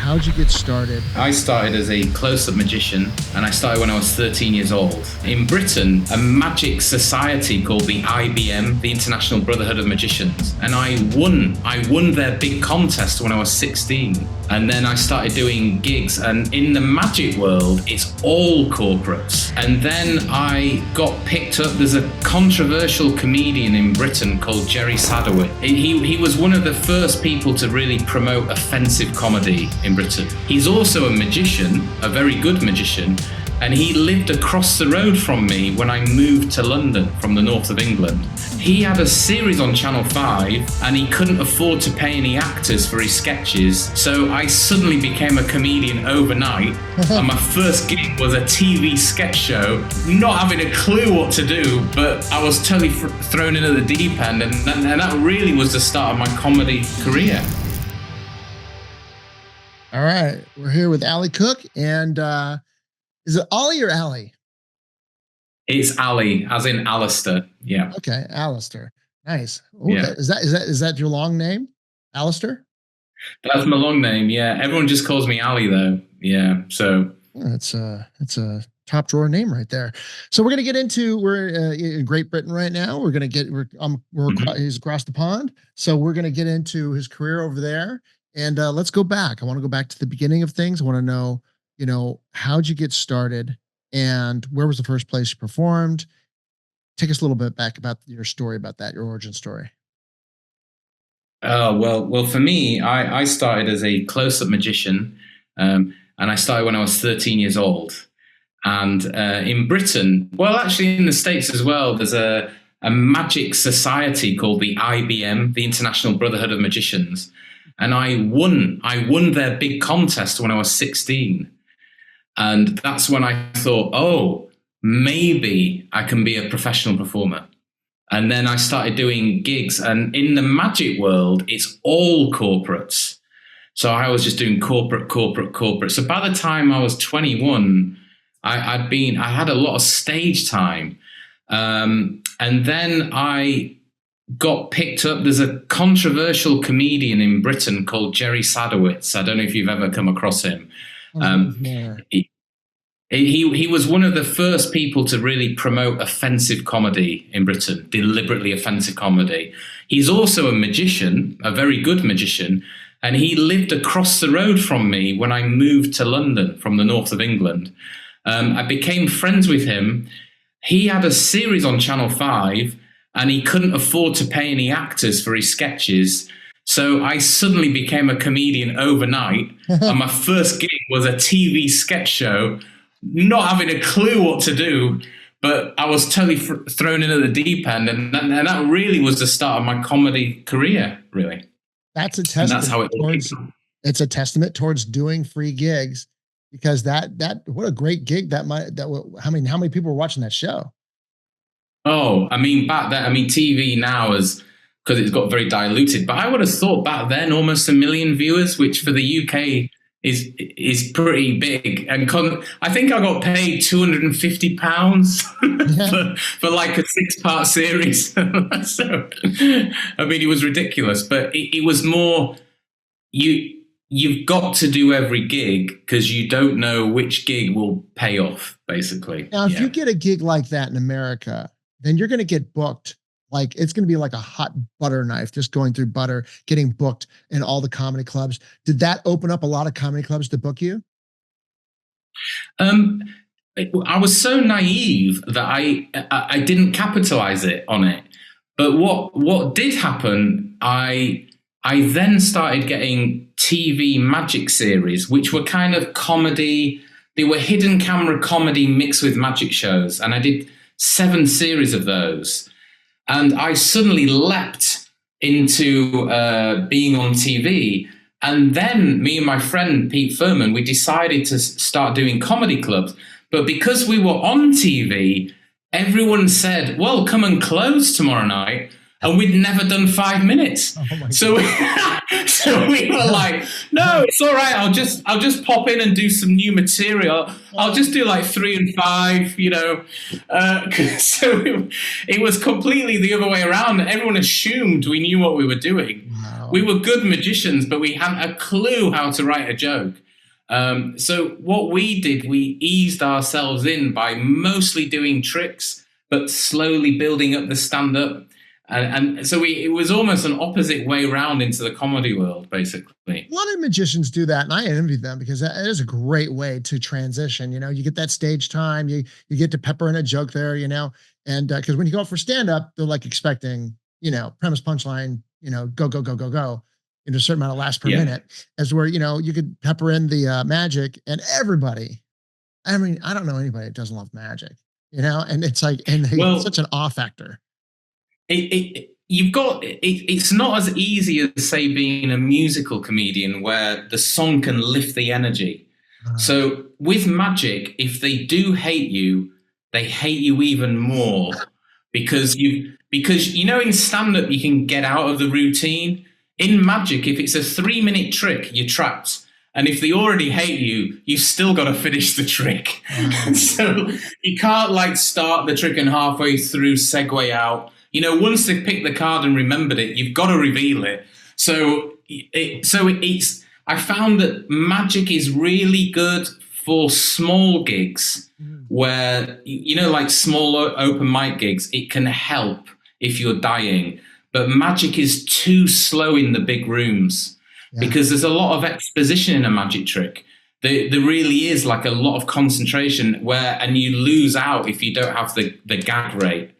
how'd you get started? I started as a close-up magician, and I started when I was 13 years old. In Britain, a magic society called the IBM, the International Brotherhood of Magicians, and I won their big contest when I was 16. And then I started doing gigs, and in the magic world, it's all corporates. And then I got picked up. There's a controversial comedian in Britain called Jerry Sadowitz. He was one of the first people to really promote offensive comedy in Britain. He's also a magician, a very good magician, and he lived across the road from me when I moved to London from the north of England. He had a series on Channel 5 and he couldn't afford to pay any actors for his sketches, so I suddenly became a comedian overnight. And my first gig was a TV sketch show, not having a clue what to do, but I was totally thrown in at the deep end, and that really was the start of my comedy career. All right, we're here with Ali Cook, and is it Ollie or Ali? It's Ali, as in Alistair. Yeah. Okay, Alistair. Nice. Okay. Yeah. Is that your long name, Alistair? That's my long name. Yeah. Everyone just calls me Ali though. Yeah. So it's a top drawer name right there. So we're gonna get into in Great Britain right now. He's across the pond, so we're gonna get into his career over there. And let's go back. I want to go back to the beginning of things. I want to know, how'd you get started, and where was the first place you performed? Take us a little bit back about your story about that, your origin story. Oh, well, for me, I started as a close-up magician, and I started when I was 13 years old. And in Britain, well, actually in the States as well, there's a magic society called the IBM, the International Brotherhood of Magicians. And I won their big contest when I was 16. And that's when I thought, oh, maybe I can be a professional performer. And then I started doing gigs, and in the magic world, it's all corporates. So I was just doing corporate. So by the time I was 21, I had a lot of stage time. And then I got picked up. There's a controversial comedian in Britain called Jerry Sadowitz. I don't know if you've ever come across him. He was one of the first people to really promote offensive comedy in Britain, deliberately offensive comedy. He's also a magician, a very good magician, and he lived across the road from me when I moved to London from the north of England. I became friends with him. He had a series on Channel 5, and he couldn't afford to pay any actors for his sketches. So I suddenly became a comedian overnight, and my first gig was a TV sketch show, not having a clue what to do, but I was totally thrown in at the deep end, and that really was the start of my comedy career, really. That's a testament. And that's how it towards, it's a testament towards doing free gigs, because that what a great gig how many people were watching that show? Oh, I mean, back then, TV now is, because it's got very diluted, but I would have thought back then almost 1 million viewers, which for the UK is pretty big. And I think I got paid £250 for like a 6-part series. So, it was ridiculous, but it was more, you've got to do every gig because you don't know which gig will pay off, basically. Now, if you get a gig like that in America, then you're going to get booked. Like, it's going to be like a hot butter knife, just going through butter, getting booked in all the comedy clubs. Did that open up a lot of comedy clubs to book you? I was so naive that I didn't capitalize on it. But what did happen, I then started getting TV magic series, which were kind of comedy. They were hidden camera comedy mixed with magic shows. And I did 7 series of those. And I suddenly leapt into being on TV. And then me and my friend, Pete Furman, we decided to start doing comedy clubs. But because we were on TV, everyone said, well, come and close tomorrow night. and we'd never done 5 minutes. So we were like, no, it's all right. I'll just pop in and do some new material. I'll just do like 3 and 5, so it was completely the other way around. Everyone assumed we knew what we were doing. Wow. We were good magicians, but we hadn't a clue how to write a joke. So what we did, we eased ourselves in by mostly doing tricks, but slowly building up the stand-up. And so it was almost an opposite way round into the comedy world, basically. A lot of magicians do that, and I envy them because that is a great way to transition. You get that stage time, you get to pepper in a joke there, and because when you go for stand-up, they're like expecting, premise, punchline, go, go, go, go, go. A certain amount of laughs per minute, as where, you could pepper in the magic, and everybody, I mean, I don't know anybody that doesn't love magic, and it's like, and it's such an awe factor. It's not as easy as, say, being a musical comedian where the song can lift the energy. So with magic, if they do hate you, they hate you even more because in stand-up, you can get out of the routine. In magic, if it's a 3-minute trick, you're trapped. And if they already hate you, you've still got to finish the trick. So you can't start the trick and halfway through segue out. Once they've picked the card and remembered it, you've got to reveal it. So I found that magic is really good for small gigs where, like small open mic gigs, it can help if you're dying. But magic is too slow in the big rooms because there's a lot of exposition in a magic trick. There really is like a lot of concentration and you lose out if you don't have the gag rate.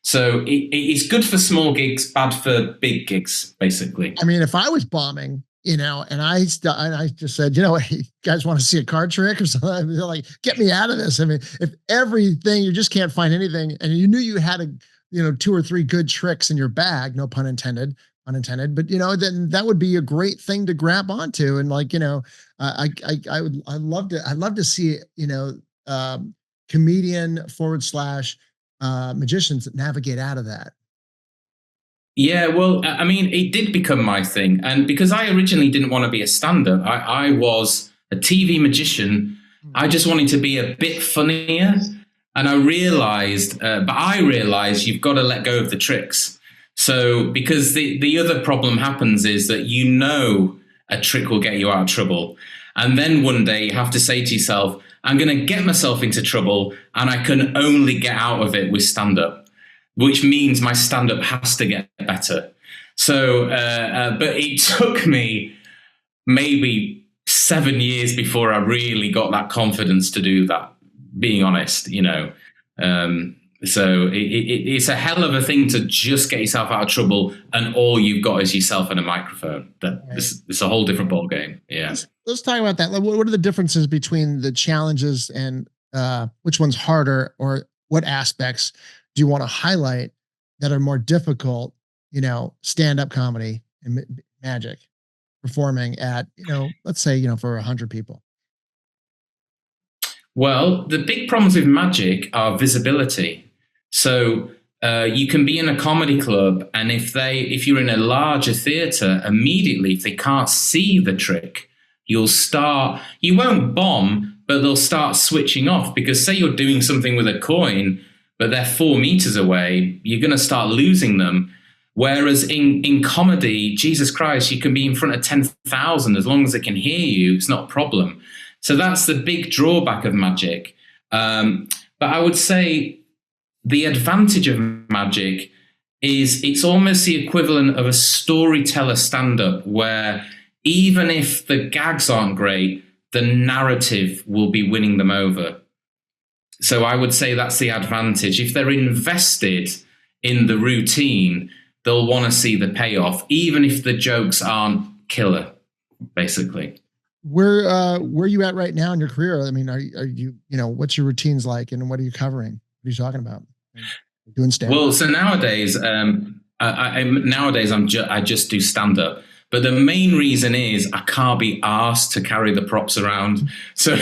So it's good for small gigs, bad for big gigs, basically. I mean, if I was bombing, and I just said, hey, you guys want to see a card trick or something? They're like, get me out of this. I mean, if everything, you just can't find anything, and you knew you had 2 or 3 good tricks in your bag, no pun intended, but then that would be a great thing to grab onto. And I'd love to see, comedian / magicians that navigate out of that. Yeah, well, I mean, it did become my thing. And because I originally didn't want to be a stand-up, I was a TV magician. I just wanted to be a bit funnier. And I realized you've got to let go of the tricks. So because the other problem happens is that a trick will get you out of trouble. And then one day you have to say to yourself, I'm going to get myself into trouble and I can only get out of it with stand-up, which means my stand-up has to get better. So, but it took me maybe 7 years before I really got that confidence to do that. Being honest, so it's a hell of a thing to just get yourself out of trouble and all you've got is yourself and a microphone. It's a whole different ball game. Yeah. Let's talk about that. What are the differences between the challenges and which one's harder, or what aspects do you want to highlight that are more difficult, stand-up comedy and magic performing at, let's say, for 100 people? Well, the big problems with magic are visibility. So you can be in a comedy club, and if you're in a larger theater, immediately, if they can't see the trick, you won't bomb, but they'll start switching off, because say you're doing something with a coin, but they're 4 meters away, you're going to start losing them. Whereas in comedy, Jesus Christ, you can be in front of 10,000 as long as they can hear you. It's not a problem. So that's the big drawback of magic. But I would say the advantage of magic is it's almost the equivalent of a storyteller stand-up, where even if the gags aren't great, the narrative will be winning them over. So I would say that's the advantage. If they're invested in the routine, they'll want to see the payoff, even if the jokes aren't killer, basically. Where are you at right now in your career? I mean, are you, what's your routines like, and what are you covering? What are you talking about? Doing stand-up? Well, so nowadays, I just do stand-up. But the main reason is I can't be asked to carry the props around. So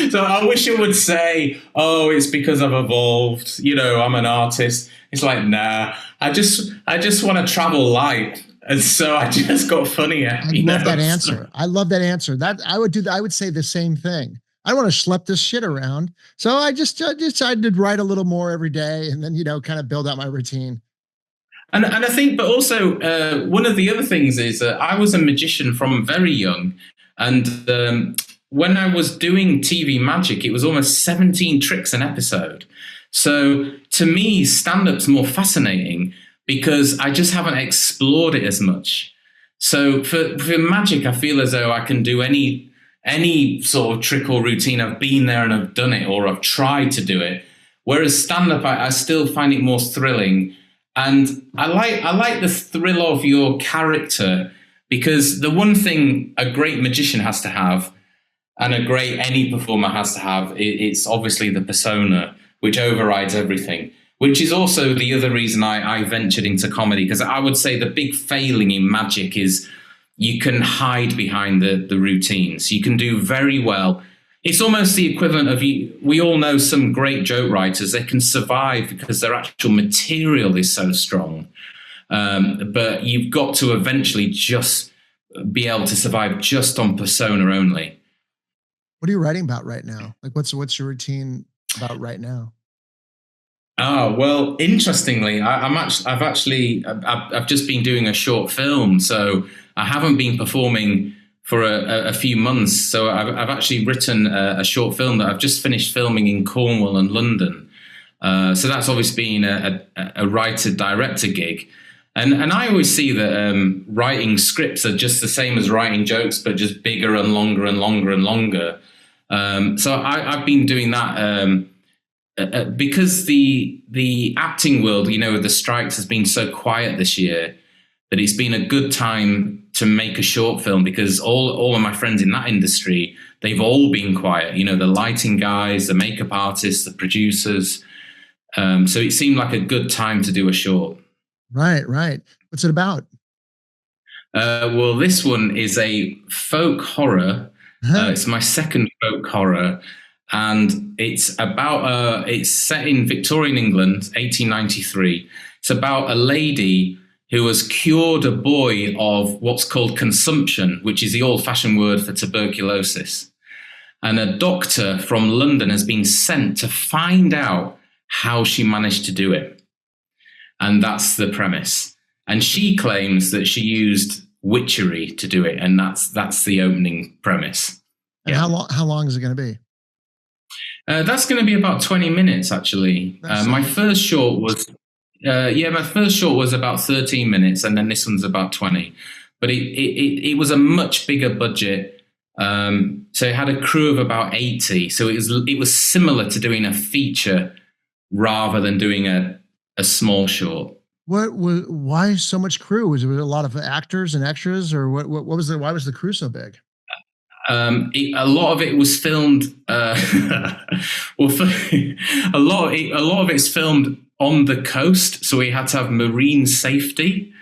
So I wish it would say, "Oh, it's because I've evolved. You know, I'm an artist." It's like, nah. I just want to travel light, and so I just got funnier. I love that answer. I love that answer. That I would do. I would say the same thing. I don't want to schlep this shit around, so I just decided to write a little more every day, and then kind of build out my routine. And I think, but also one of the other things is I was a magician from very young, and when I was doing TV magic, it was almost 17 tricks an episode. So to me, stand-up's more fascinating because I just haven't explored it as much. So for magic, I feel as though I can do any sort of trick or routine. I've been there and I've done it, or I've tried to do it. Whereas stand-up, I still find it more thrilling. And I like the thrill of your character, because the one thing a great magician has to have, and any performer has to have, it's obviously the persona, which overrides everything, which is also the other reason I ventured into comedy, because I would say the big failing in magic is you can hide behind the routines. You can do very well. It's almost the equivalent of we all know some great joke writers. They can survive because their actual material is so strong. But you've got to eventually just be able to survive just on persona only. What are you writing about right now? Like, what's your routine about right now? Well, interestingly, I've just been doing a short film, so I haven't been performing for a few months. So I've actually written a short film that I've just finished filming in Cornwall and London. So that's obviously been a writer-director gig. And I always see that writing scripts are just the same as writing jokes, but just bigger and longer and longer and longer. So I've been doing that because the acting world, with the strikes, has been so quiet this year that it's been a good time to make a short film, because all of my friends in that industry, they've all been quiet. The lighting guys, the makeup artists, the producers. So it seemed like a good time to do a short. Right. What's it about? Well, this one is a folk horror. It's my second folk horror. And it's set in Victorian England, 1893. It's about a lady who has cured a boy of what's called consumption, which is the old-fashioned word for tuberculosis. And a doctor from London has been sent to find out how she managed to do it. And that's the premise. And she claims that she used witchery to do it, and that's the opening premise. And how long is it going to be? That's going to be about 20 minutes, actually. My first short was about 13 minutes, and then this one's about 20. But it was a much bigger budget. So it had a crew of about 80. So it was similar to doing a feature rather than doing a small short. Why so much crew? Was there a lot of actors and extras, or what was why was the crew so big? A lot of it was filmed. A lot of it's filmed on the coast, so we had to have marine safety.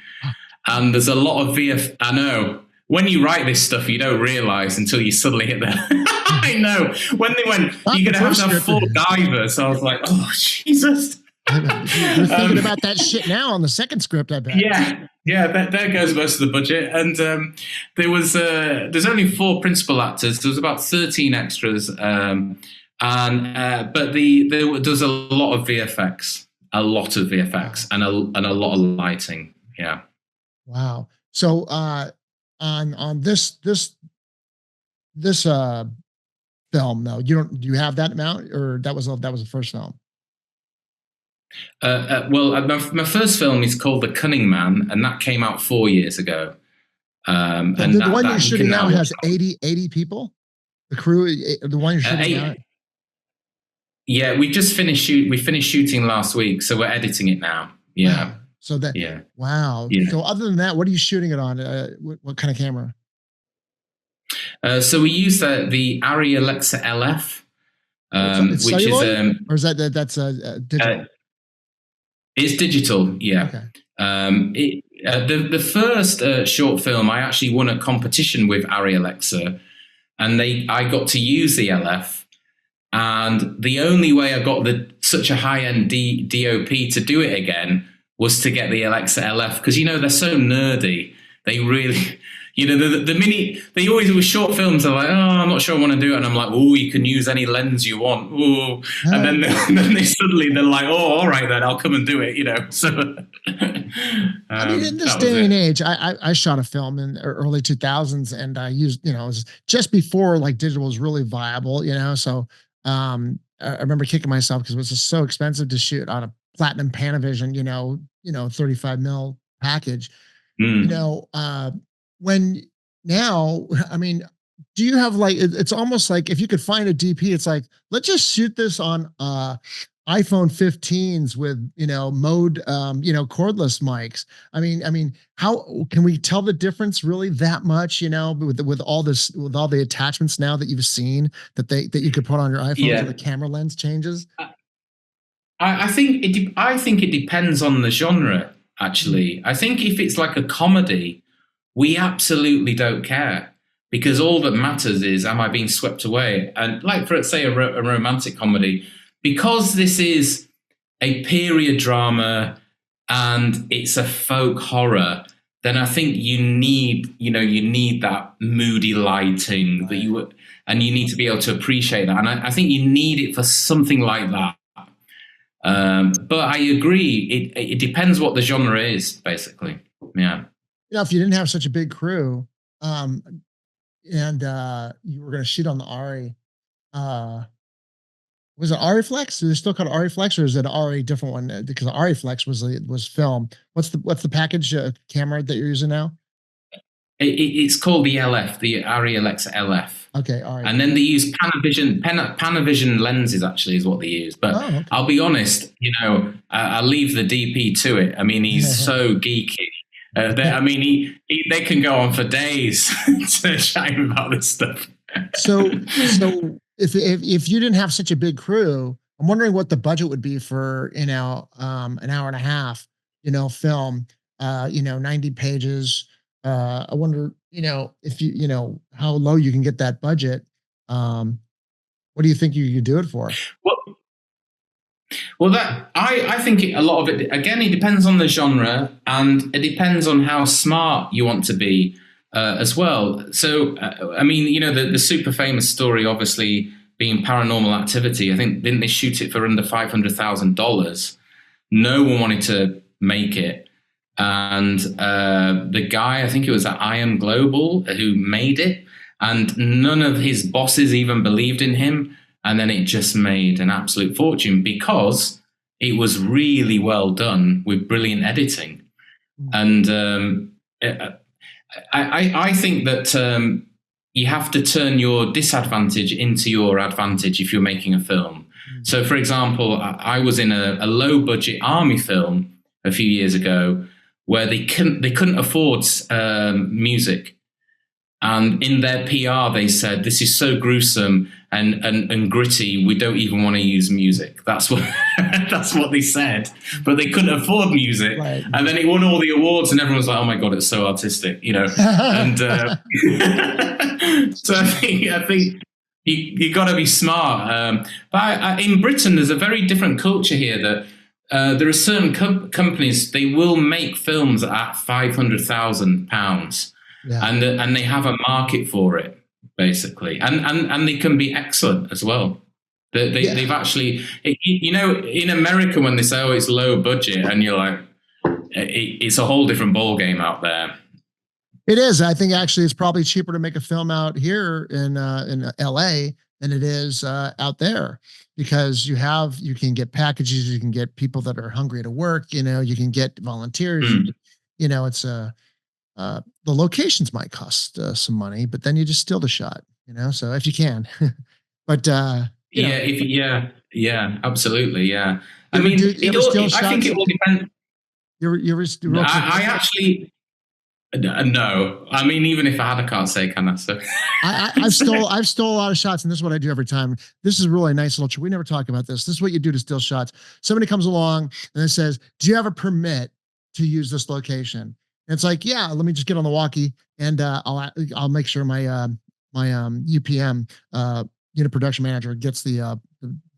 And there's a lot of VF. I know when you write this stuff, you don't realize until you suddenly hit the. I know when they went, you're gonna have 4 divers. So I was like, oh Jesus. You're thinking about that shit now on the second script, I bet. Yeah. There goes most of the budget. And there's only 4 principal actors. There was about 13 extras, but there's a lot of VFX, and a lot of lighting. Yeah. Wow. So on this film though, do you have that amount, or that was the first film? My first film is called The Cunning Man, and that came out 4 years ago. And the one you're shooting now has 80 people. The crew, the one you're shooting now. Yeah, we finished shooting last week, so we're editing it now. Yeah. Wow. So that. Yeah. Wow. Yeah. So other than that, what are you shooting it on? What kind of camera? So we use the Arri Alexa LF, it's which celluloid? Or is that's digital? It's digital, yeah. Okay. The first short film, I actually won a competition with Arri Alexa, and I got to use the LF, And the only way I got such a high-end DOP to do it again was to get the Alexa LF, because, they're so nerdy. They really, the mini, they always, with short films, they're like, oh, I'm not sure I want to do it. And I'm like, oh, you can use any lens you want. Oh. And then they're like, oh, all right, then I'll come and do it, So, I mean, in this day and age, I shot a film in the early 2000s, and I used, it was just before like digital was really viable, so I remember kicking myself because it was just so expensive to shoot on a platinum Panavision, 35 mil package. When now, I mean, do you have like, it's almost like if you could find a DP, it's like, let's just shoot this on iPhone 15s with, mode, cordless mics. I mean, how can we tell the difference really that much, with all this, with all the attachments now that you've seen that you could put on your iPhone, so the camera lens changes? I think it depends on the genre, actually. I think if it's like a comedy, we absolutely don't care, because all that matters is, am I being swept away? And like, for say a romantic comedy, because this is a period drama and it's a folk horror, then I think you need that moody lighting and you need to be able to appreciate that. And I think you need it for something like that. But I agree, it depends what the genre is, basically. Yeah. If you didn't have such a big crew, and you were going to shoot on the Ari, was it Ari Flex? Is it still called Ari Flex, or is it a different one? Because Ari Flex was film. What's the package camera that you're using now? It's called the LF, the Ari Alexa LF. Okay, all right. And then they use Panavision lenses, actually, is what they use. But okay. I'll be honest, I'll leave the DP to it. I mean, he's so geeky. They can go on for days to chatting about this stuff. So if you didn't have such a big crew, I'm wondering what the budget would be for an hour and a half, film, 90 pages. I wonder, if how low you can get that budget. What do you think you could do it for? Well, I think a lot of it, again, it depends on the genre, and it depends on how smart you want to be as well. So, the super famous story, obviously, being Paranormal Activity. I think, didn't they shoot it for under $500,000? No one wanted to make it. And the guy, I think it was at IM Global, who made it, and none of his bosses even believed in him. And then it just made an absolute fortune because it was really well done with brilliant editing. And I think that you have to turn your disadvantage into your advantage if you're making a film. So, for example, I was in a low-budget army film a few years ago where they couldn't afford music. And in their PR, they said, this is so gruesome and gritty, we don't even want to use music. That's what that's what they said. But they couldn't afford music. Right. And then it won all the awards, and everyone was like, oh my God, it's so artistic, And so I think you got to be smart. But in Britain, there's a very different culture here that there are certain companies, they will make films at £500,000. Yeah. And they have a market for it, basically, and they can be excellent as well. They've actually, in America, when they say, oh, it's low budget, and you're like, it's a whole different ball game out there. It is. I think actually it's probably cheaper to make a film out here in L.A. than it is out there, because you can get packages, you can get people that are hungry to work, you can get volunteers, it's the locations might cost some money, but then you just steal the shot, so if you can, but yeah, absolutely. Yeah. I mean, I think it will depend. I actually, no, I mean, even if I had, I can't say, can I? So I've stole a lot of shots, and this is what I do every time. This is really a nice little trick. We never talk about this. This is what you do to steal shots. Somebody comes along and it says, do you have a permit to use this location? And it's like, yeah, let me just get on the walkie, and I'll make sure my UPM production manager gets the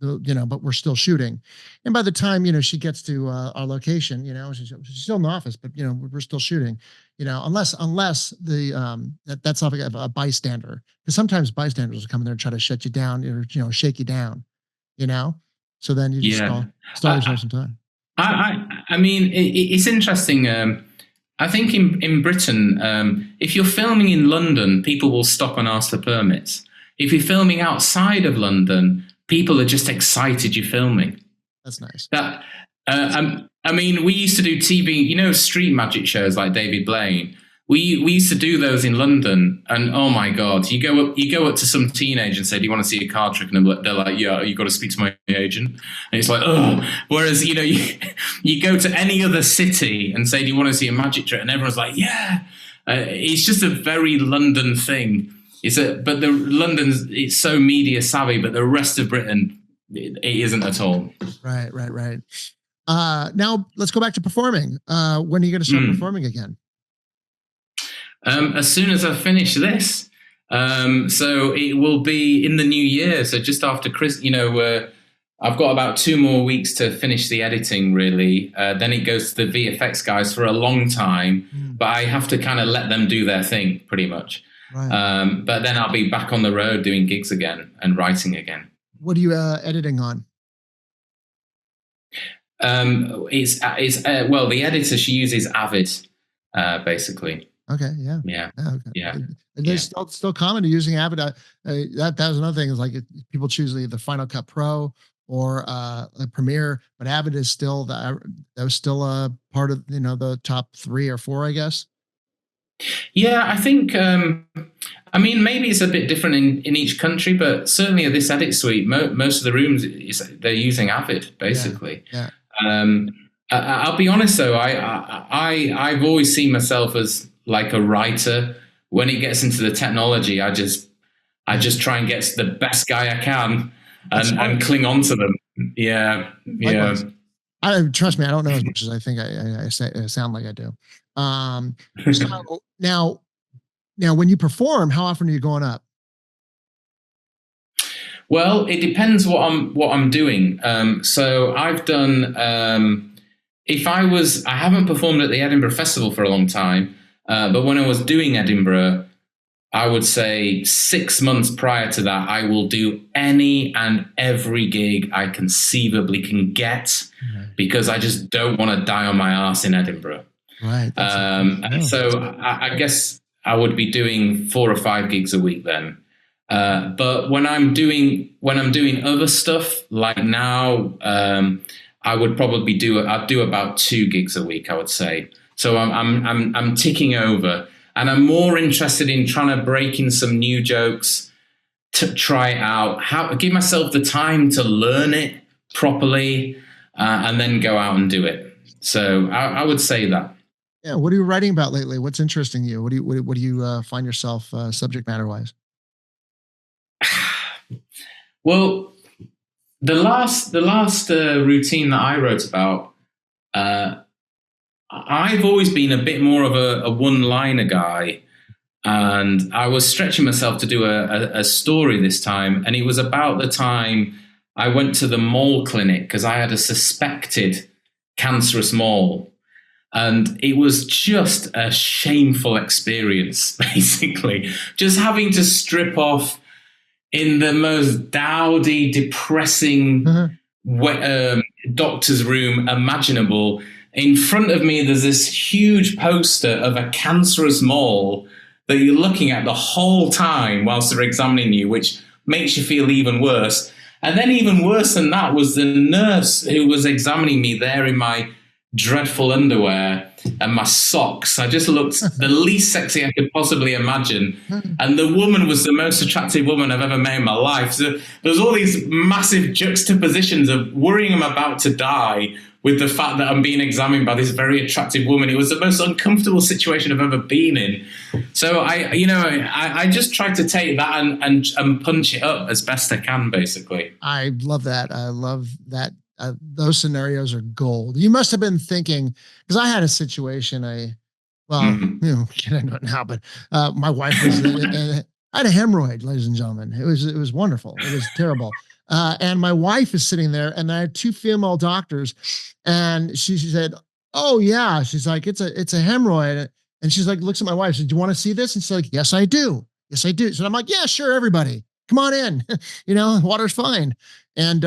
but we're still shooting. And by the time, she gets to our location, she's still in the office, but we're still shooting, unless that's not like a bystander, because sometimes bystanders will come in there and try to shut you down or, shake you down, you know? So then you just stall yourself some time. I mean, it's interesting. I think in Britain, if you're filming in London, people will stop and ask for permits. If you're filming outside of London, people are just excited you're filming. That's nice. I mean, we used to do TV, street magic shows like David Blaine. We used to do those in London, and oh my God, you go up to some teenager and say, "Do you want to see a card trick?" And they're like, "Yeah, you got to speak to my agent." And it's like, oh. Whereas you go to any other city and say, "Do you want to see a magic trick?" And everyone's like, "Yeah." It's just a very London thing. But London's it's so media savvy, but the rest of Britain it isn't at all. Right. Now let's go back to performing. When are you going to start performing again? As soon as I finish this. So it will be in the new year. So just after I've got about 2 more weeks to finish the editing, really. Then it goes to the VFX guys for a long time, but I have to kind of let them do their thing pretty much. Right. But then I'll be back on the road doing gigs again and writing again. What are you editing on? Well, the editor she uses Avid, basically. Okay. Yeah. Yeah. Okay. Yeah. And there's still common to using Avid. That was another thing is like people choose the Final Cut Pro or a Premiere, but Avid is still that was still a part of the top 3 or 4, I guess. Yeah, I think. I mean, maybe it's a bit different in each country, but certainly at this edit suite, most of the rooms they're using Avid basically. Yeah. I'll be honest though, I've always seen myself as like a writer. When it gets into the technology, I just try and get the best guy I can and cling on to them. Yeah. Likewise. Trust me, I don't know as much as I think I sound like I do. So now when you perform, how often are you going up? Well, it depends what I'm doing. So I've done. I haven't performed at the Edinburgh Festival for a long time, but when I was doing Edinburgh, I would say 6 months prior to that, I will do any and every gig I conceivably can get because I just don't want to die on my ass in Edinburgh. Right. So I guess I would be doing 4 or 5 gigs a week then. But when I'm doing other stuff like now, I would probably I'd do about 2 gigs a week, I would say. So I'm ticking over, and I'm more interested in trying to break in some new jokes to try it out, give myself the time to learn it properly, and then go out and do it. So I would say that. Yeah. What are you writing about lately? What's interesting you? What do you find yourself subject matter wise? Well, the last routine that I wrote about, I've always been a bit more of a one-liner guy, and I was stretching myself to do a story this time, and it was about the time I went to the mole clinic because I had a suspected cancerous mole. And it was just a shameful experience, basically. Just having to strip off in the most dowdy, depressing doctor's room imaginable. In front of me, there's this huge poster of a cancerous mole that you're looking at the whole time whilst they're examining you, which makes you feel even worse. And then even worse than that was the nurse who was examining me there in my dreadful underwear and my socks. I just looked the least sexy I could possibly imagine. And the woman was the most attractive woman I've ever met in my life. So there's all these massive juxtapositions of worrying I'm about to die with the fact that I'm being examined by this very attractive woman. It was the most uncomfortable situation I've ever been in. So I just tried to take that and punch it up as best I can, basically. I love that. I love that. Those scenarios are gold. You must have been thinking, because I had a situation. Can't I know it now, but my wife was I had a hemorrhoid, ladies and gentlemen. It was wonderful. It was terrible. And my wife is sitting there, and I had two female doctors, and she said, "Oh yeah," she's like, "It's a hemorrhoid," and she's like, looks at my wife, said, "Do you want to see this?" And she's like, "Yes, I do. Yes, I do." So I'm like, "Yeah, sure, everybody, come on in. Water's fine." And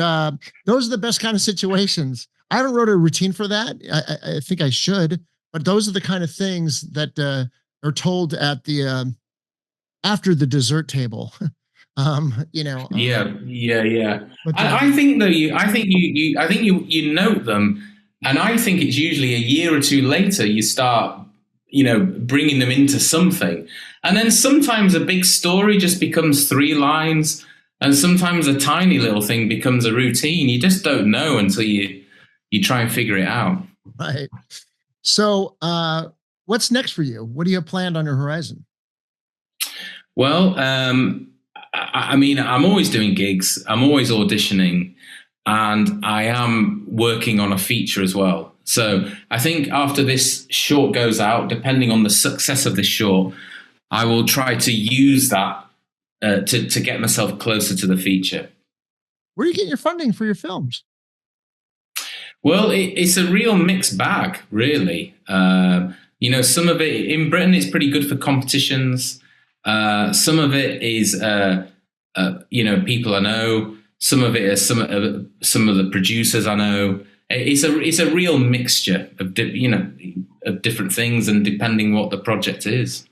those are the best kind of situations. I haven't wrote a routine for that. I think I should, but those are the kind of things that are told at the after the dessert table. Yeah, yeah, yeah. But I think though I think you note them, and I think it's usually a year or two later you start, bringing them into something, and then sometimes a big story just becomes 3 lines, and sometimes a tiny little thing becomes a routine. You just don't know until you try and figure it out. right. So, what's next for you? What do you have planned on your horizon? Well, I mean, I'm always doing gigs. I'm always auditioning, and I am working on a feature as well. So I think after this short goes out, depending on the success of this short, I will try to use that to get myself closer to the feature. Where do you get your funding for your films? Well, it's a real mixed bag, really. Some of it in Britain is pretty good for competitions. Some of it is, people I know. Some of it is some of the producers I know. It's a real mixture of different things, and depending what the project is.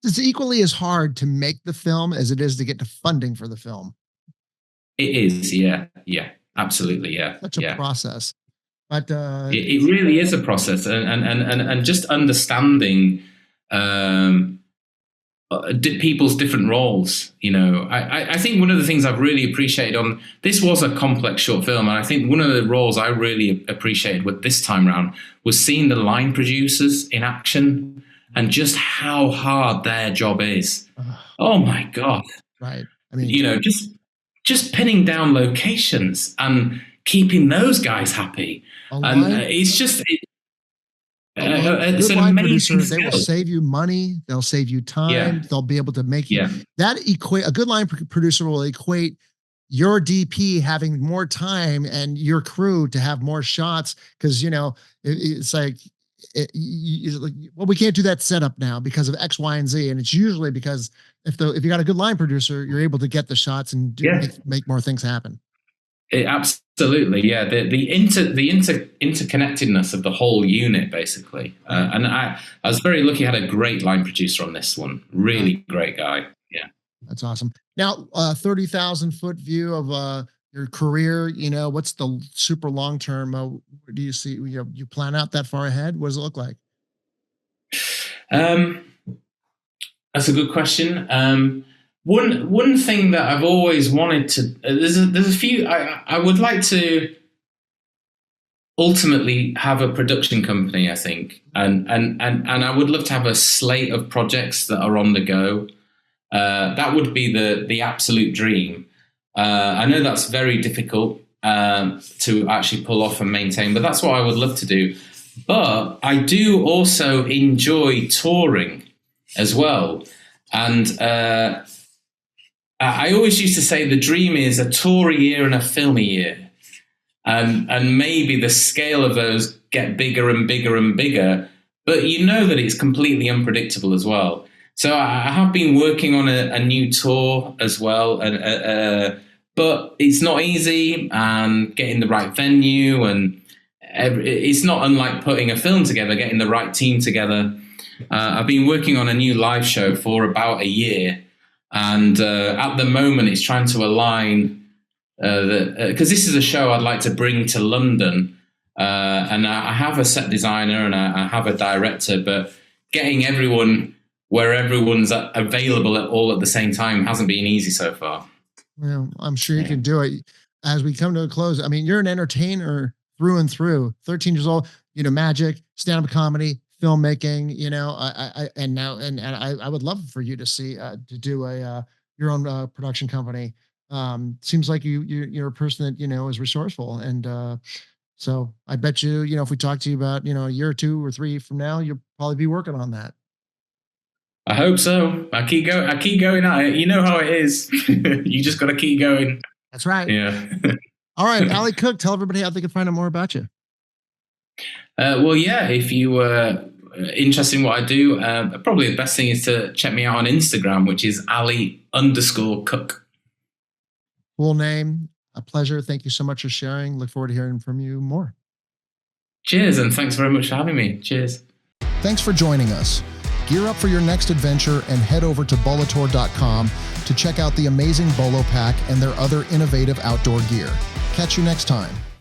It's equally as hard to make the film as it is to get the funding for the film. It is, yeah, absolutely, yeah, Such a process. But it really is a process, and just understanding people's different roles. I think one of the things I've really appreciated on this was a complex short film, and I think one of the roles I really appreciated with this time around was seeing the line producers in action and just how hard their job is. Oh my God. Right. I mean, just pinning down locations and keeping those guys happy. And it's just it's an amazing skill. They will save you money. They'll save you time. Yeah. They'll be able to make you Yeah. a good line producer will equate your DP having more time and your crew to have more shots. Cause it's like, well, we can't do that setup now because of X, Y, and Z. And it's usually because if you got a good line producer, you're able to get the shots and make more things happen. Absolutely, yeah. The interconnectedness of the whole unit, basically. And I was very lucky. I had a great line producer on this one. Really great guy. Yeah, that's awesome. Now, 30,000-foot view of your career. What's the super long term? Do you see? You plan out that far ahead? What does it look like? That's a good question. One thing that I've always wanted to there's a few I would like to ultimately have a production company, I think, and I would love to have a slate of projects that are on the go. That would be the absolute dream. I know that's very difficult to actually pull off and maintain, but that's what I would love to do. But I do also enjoy touring as well, and I always used to say the dream is a tour a year and a film a year. And maybe the scale of those get bigger and bigger and bigger, but that it's completely unpredictable as well. So I have been working on a new tour as well, but it's not easy, and getting the right venue, and it's not unlike putting a film together, getting the right team together. I've been working on a new live show for about a year, and at the moment it's trying to align because this is a show I'd like to bring to London, and I have a set designer and I have a director, but getting everyone where everyone's available all at the same time hasn't been easy so far. Well, I'm sure you can do it. As we come to a close, I mean, you're an entertainer through and through. 13 years old, magic, stand-up comedy, filmmaking. I would love for you to see to do your own production company. Seems like you're a person that is resourceful, and so I bet you if we talk to you about a year or 2 or 3 from now, you'll probably be working on that. I hope so. I keep going at it. You know how it is. You just got to keep going. That's right. Yeah. All right, Ali Cook, tell everybody how they can find out more about you. Well, yeah, if you were interested in what I do, probably the best thing is to check me out on Instagram, which is Ali_Cook. Full name. A pleasure. Thank you so much for sharing. Look forward to hearing from you more. Cheers, and thanks very much for having me. Cheers. Thanks for joining us. Gear up for your next adventure and head over to bolotour.com to check out the amazing Bolo Pack and their other innovative outdoor gear. Catch you next time.